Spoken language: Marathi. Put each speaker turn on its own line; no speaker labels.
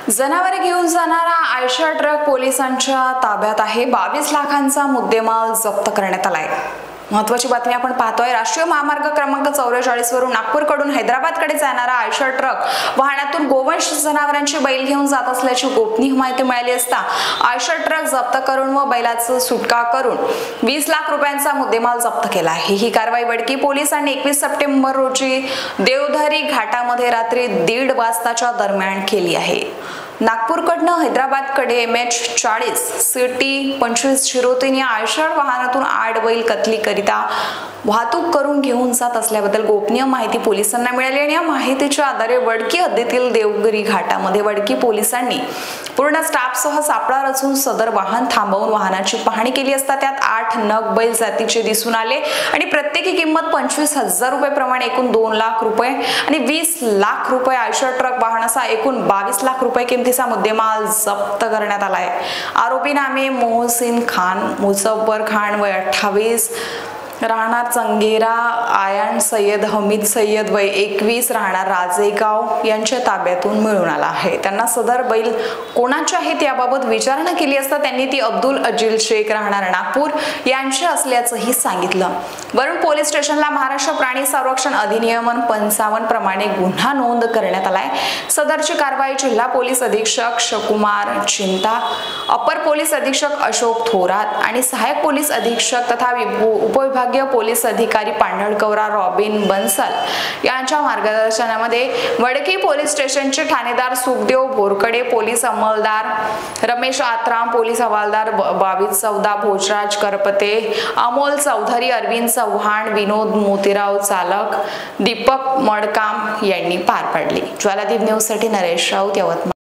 जनावरे घेऊन जाणारा आयशर ट्रक पोलिसांच्या ताब्यात आहे। 22 लाखांचा मुद्देमाल जप्त करण्यात आलाय। महत्त्वाची बातमी आपण पाहतोय। राष्ट्रीय महामार्ग क्रमांक 44 वरून नागपूरकडून हैदराबादकडे जाणारा आयशर ट्रक वाहनातून गोवंश जनावरांची बैल घेऊन जात असल्याची गोपनीय माहिती मिळाली असता आयशर ट्रक जप्त करून व बैलाची सुटका करून 20 लाख रुपयांचा मुद्देमाल जप्त केला आहे। ही कारवाई वडकी पोलिसांनी 21 सप्टेंबर रोजी देवधरी घाटामध्ये रात्री 1:30 वाजताच्या दरम्यान केली आहे। नागपूरकडनं हैदराबादकडे MH40 CT 2503 या आयशर वाहनातून 8 बैल कत्तली करिता वाहतूक करून घेऊन जात असल्याबद्दल गोपनीय माहिती पोलिसांना मिळाली आणि या माहितीच्या आधारे वडकी हद्दीतील देवगिरी घाटामध्ये वडकी पोलिसांनी पूर्ण स्टाफसह सापळा रचून सदर वाहन थांबवून वाहनाची पाहणी केली असता त्यात 8 नग बैल जातीचे दिसून आले आणि प्रत्येकी किंमत 25,000 रुपये प्रमाणे एकूण 2 लाख रुपये आणि 20 लाख रुपये आयशर ट्रक वाहनाचा एकूण 22 लाख रुपये किमतीचा मुद्देमाल जप्त करण्यात आला आहे। आरोपी नामे मोहसिन खान मुजफ्फर खान वय 28 राहणार चंगेरा, आयन सय्यद हमीद सय्यद वय 21 राहणार राजेगाव यांच्या ताब्यातून मिळून आला आहे। त्यांना सदर बैल कोणाचे आहेत याबाबत विचारणा केली असता त्यांनी ती अब्दुल अजील शेख राहणार नागपूर यांचे असल्याचंही सांगितलं। वरून पोलीस स्टेशनला महाराष्ट्र प्राणी संरक्षण अधिनियम 55 प्रमाणे गुन्हा नोंद करण्यात आलाय। सदरची कारवाई जिल्हा पोलीस अधीक्षक शकुमार चिंता, अपर पोलीस अधीक्षक अशोक थोरात आणि सहाय्यक पोलीस अधीक्षक तथा उपविभागीय पोलीस अधिकारी पांढरकवरा रॉबिन बन्सल यांच्या मार्गदर्शनामध्ये वडकी पोलीस स्टेशनचे ठाणेदार सुखदेव बोरकडे, पोलीस अंमलदार रमेश आत्राम, पोलीस हवालदार 22 चौदा भोजराज करपते, अमोल चौधरी, अरविंद चव्हाण, विनोद मोतीराव चालक, दीपक मडकाम यांनी पार पाडली। ज्वालादीप न्यूज साठी नरेश राऊत, यवतमाळ।